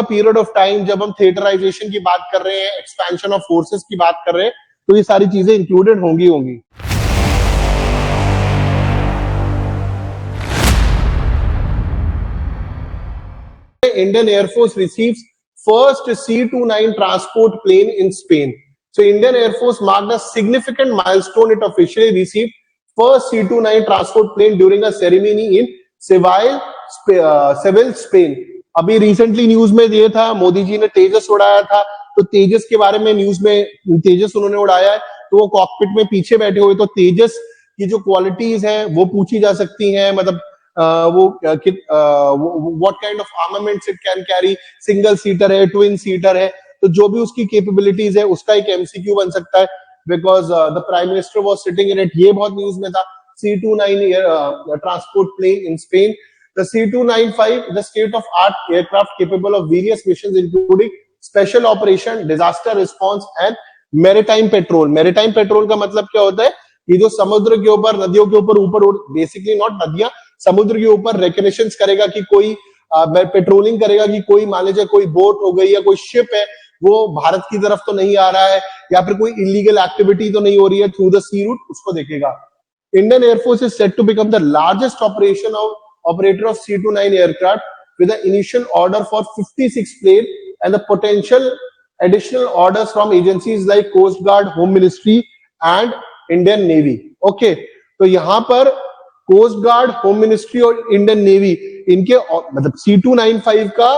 Period of time जब हम theatrisation की बात कर रहे हैं, एक्सपेंशन ऑफ फोर्सेस की बात कर रहे हैं, तो ये सारी चीजें इंक्लूडेड होंगी। Indian Air Force receives first C-29 transport plane in Spain. So Indian Air Force marked a significant milestone. It officially received first C-29 transport plane during a ceremony in Seville, Spain. अभी recently news में ये था, मोदी जी ने तेजस उड़ाया था, तो तेजस के बारे में न्यूज में तेजस उन्होंने उड़ाया है, तो वो कॉकपिट में पीछे बैठे हुए, तो तेजस की जो क्वालिटीज हैं वो पूछी जा सकती हैं, मतलब what kind of armaments it can carry, single seater है, ट्विन सीटर है, तो जो भी उसकी कैपेबिलिटीज है उसका एक एमसीक्यू बन सकता है, because the prime minister was sitting in it, ये बहुत न्यूज में था। C-29 transport plane in Spain. The C-295 is a state-of-art aircraft capable of various missions including special operation, disaster response and maritime patrol. Maritime patrol का मतलब क्या होता है? ये जो समुद्र के ऊपर, नदियों के ऊपर बेसिकली नॉट नदियां, समुद्र के ऊपर रेकनेशंस करेगा कि कोई पेट्रोलिंग करेगा कि कोई मान लीजिए कोई बोट हो गई या कोई शिप है वो भारत की तरफ तो नहीं आ रहा है, या फिर कोई इलीगल एक्टिविटी तो नहीं हो रही है थ्रू द सी रूट, उसको देखेगा। Indian Air Force is set to become the largest operator of C-29 aircraft with an initial order for 56 planes and the potential additional orders from agencies like Coast Guard, Home Ministry and Indian Navy. Okay, तो यहाँ पर Coast Guard, Home Ministry और Indian Navy इनके मतलब C-295 का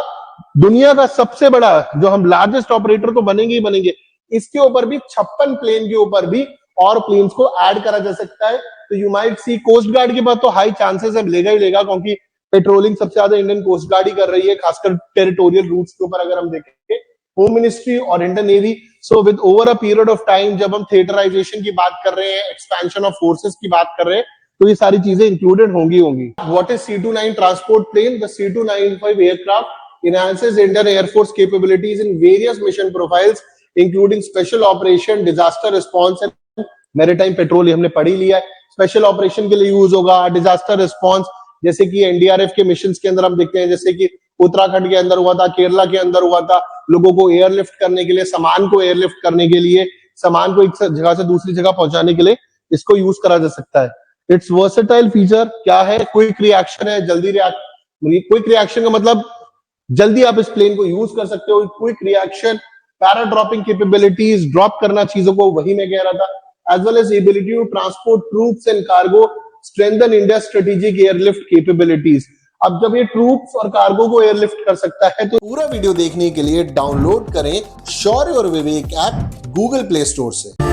दुनिया का सबसे बड़ा जो हम लार्जेस्ट ऑपरेटर तो बनेंगे ही बनेंगे, इसके ऊपर भी 56 प्लेन के ऊपर भी और प्लेन्स को ऐड करा जा सकता है। तो you might see coast guard के पास तो हाई चांसेस है, लेगा ही लेगा, क्योंकि पेट्रोलिंग सबसे ज्यादा इंडियन कोस्ट गार्ड ही कर रही है, खासकर टेरिटोरियल रूट्स के ऊपर अगर हम देखेंगे। होम मिनिस्ट्री और Indian navy. So with over a period of time जब हम थिएटराइजेशन की बात कर रहे हैं, एक्सपेंशन ऑफ फोर्सेस की बात कर रहे हैं, तो ये सारी चीजें इंक्लूडेड होंगी। What is C-29 transport plane? The C-295 aircraft enhances Indian Air Force capabilities in various mission profiles including special operation, disaster response and maritime patrol। हमने पढ़ ही लिया है। स्पेशल ऑपरेशन के लिए यूज होगा, डिजास्टर रिस्पांस जैसे कि एनडीआरएफ के मिशंस के अंदर हम देखते हैं, जैसे कि उत्तराखंड के अंदर हुआ था, केरला के अंदर हुआ था, लोगों को एयरलिफ्ट करने के लिए, सामान को एयरलिफ्ट करने के लिए, सामान को एक जगह से दूसरी जगह पहुंचाने के लिए इसको यूज करा जा सकता है। इट्स वर्सेटाइल फीचर क्या है? क्विक रिएक्शन है, जल्दी क्विक रिएक्शन का मतलब जल्दी आप इस प्लेन को यूज कर सकते हो। क्विक रिएक्शन, पैराड्रॉपिंग कैपेबिलिटीज, ड्रॉप करना चीजों को, वही मैं कह रहा था, as well as ability to transport troops and cargo, strengthen India's strategic airlift capabilities। अब जब ये ट्रूप्स और कार्गो को एयरलिफ्ट कर सकता है तो पूरा वीडियो देखने के लिए डाउनलोड करें शौर्य और विवेक ऐप गूगल प्ले स्टोर से।